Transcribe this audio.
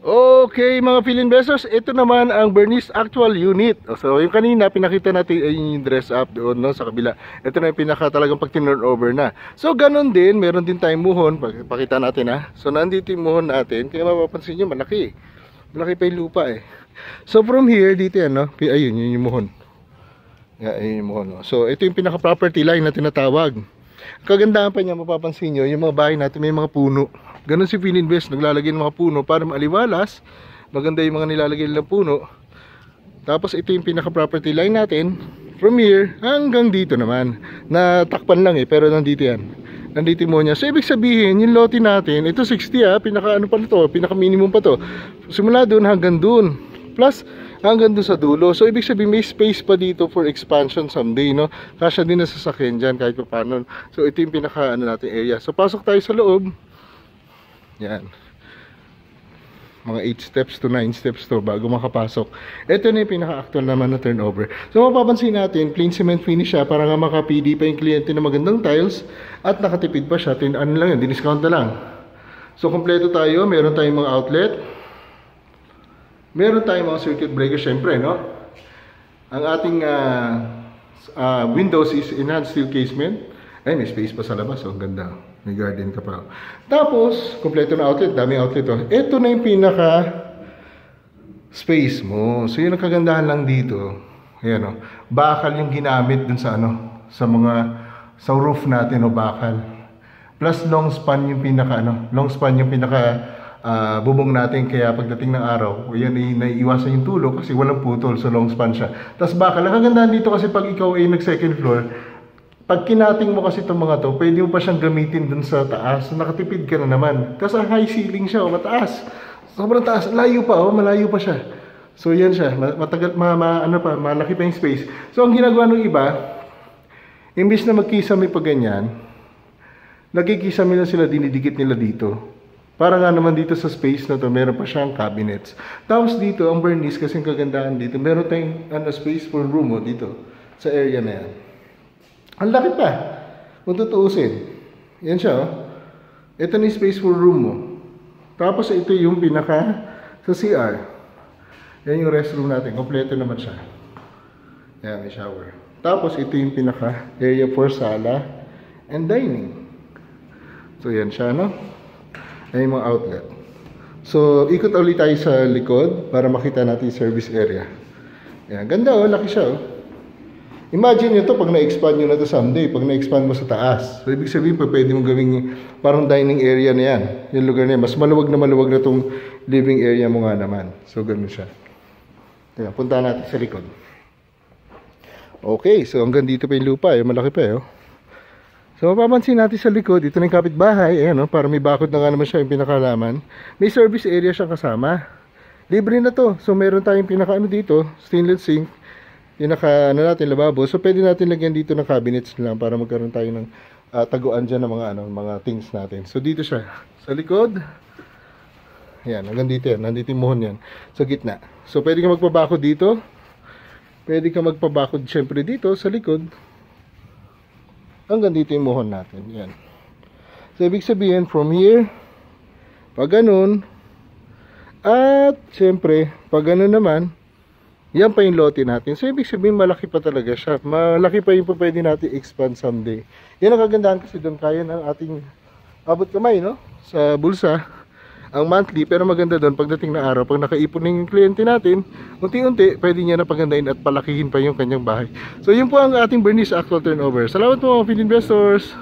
Okay mga Phil investors, ito naman ang Bernice actual unit. So yung kanina pinakita natin ay yung dress up doon no, sa kabila. Ito na yung pinaka talagang pag turn over na. So ganun din, meron din tayong muhon. Pakita natin ha. So nandito yung muhon natin. Kaya mapapansin nyo malaki. Malaki pa yung lupa eh. So from here, dito yan no. Ayun, yun yung muhon. Ayun yung muhon no. So ito yung pinaka property line na tinatawag. Kagandahan pa niya, mapapansin nyo, yung mga bahay natin may mga puno. Ganun si Phil Invest, naglalagay ng mga puno para maaliwalas. Maganda yung mga nilalagay ng puno. Tapos ito yung pinaka property line natin. From here hanggang dito naman. Natakpan lang eh, pero nandito yan. Nandito mo niya. So ibig sabihin, yung lote natin, ito 60 pinaka ano pa to, pinaka minimum pa to. Simula doon hanggang doon. Plus hanggang doon sa dulo. So ibig sabihin may space pa dito for expansion someday, no? Kasya din na sasakyan dyan kahit pa paano. So ito yung pinaka ano natin area. So pasok tayo sa loob. Yan. Mga 8 steps to 9 steps to bago makapasok. Ito na yung pinaka-actual naman na turnover. So mapapansin natin, plain cement finish siya para nga makapili pa yung kliyente ng magandang tiles at nakatipid pa siya. Ano lang yun, diniscount na lang. So kompleto tayo, meron tayong mga outlet. Meron tayong mga circuit breaker syempre, no? Ang ating windows is enhanced steel casement. Ay, may space pa sa labas, oh, ang ganda. May garden ka pa. Tapos, kompleto na outlet, daming outlet oh. Ito na yung pinaka space mo. So yun ang kagandahan lang dito. Ayan oh. Bakal yung ginamit dun sa ano, sa roof natin o bakal. Plus long span yung pinaka bubong natin, kaya pagdating ng araw, yan ay naiiwasan yung tulo kasi walang putol, so long span siya. Tapos bakal, ang kagandahan dito kasi pag ikaw ay nag second floor, pag kinating mo kasi itong mga to, pwede mo pa siyang gamitin dun sa taas. So, nakatipid ka na naman. Kasi high ceiling siya, mataas. Sobrang taas. Layo pa, malayo pa siya. So, yan siya. Matagal, malaki pa yung space. So, ang ginagawa ng iba, imbis na magkisame pa ganyan, nagkikisame na sila, dinidikit nila dito. Para nga naman dito sa space na to, meron pa siyang cabinets. Tapos dito, ang Bernice, kasi ang kagandahan dito, meron tayong space for room dito, sa area na yan. Ang laki pa. Kung tutuusin. Yan siya oh. Ito na yung space for room mo. Tapos ito yung pinaka sa CR. Yan yung restroom natin. Kompleto naman siya. Yan, may shower. Tapos ito yung pinaka area for sala and dining. So yan siya no. Yan yung mga outlet. So ikot ulit tayo sa likod para makita natin yung service area. Yan, ganda oh. Laki siya oh. Imagine nyo to pag na-expand nyo na to someday, pag na-expand mo sa taas. So, ibig sabihin pa, pwede mong gawing parang dining area na yan. Yung lugar na yan. Mas maluwag na itong living area mo nga naman. So, ganun siya. Kaya, punta natin sa likod. Okay, so hanggang dito pa yung lupa. Malaki pa eh. So, mapapansin natin sa likod, ito na yung kapitbahay. Ayan, para may bakod na nga naman siya yung pinakalaman. May service area siyang kasama. Libre na to. So, meron tayong pinaka dito, stainless sink. Yung natin lababo. So pwede natin lagyan dito ng cabinets lang para magkaroon tayo ng taguan dyan ng mga things natin. So dito siya sa likod. Yan, hanggang dito yan. Nandito yung muhon yan. Sa gitna. So pwede ka magpabakod dito. Pwede ka magpabakod syempre dito sa likod. Hanggang dito yung muhon natin. Yan. So ibig sabihin from here, pag ganun, at syempre, pag ganun naman, yan pa yung lote natin. So, ibig sabihin, malaki pa talaga siya. Malaki pa yung pwede natin expand someday. Yan ang kagandahan kasi doon kaya ng ating abot kamay, no? Sa bulsa. Ang monthly, pero maganda doon pagdating na araw. Pag nakaipon ng kliyente natin, unti-unti, pwede niya na pagandahin at palakihin pa yung kanyang bahay. So, yun po ang ating Bernice actual turnover. Salamat po mga Phil investors!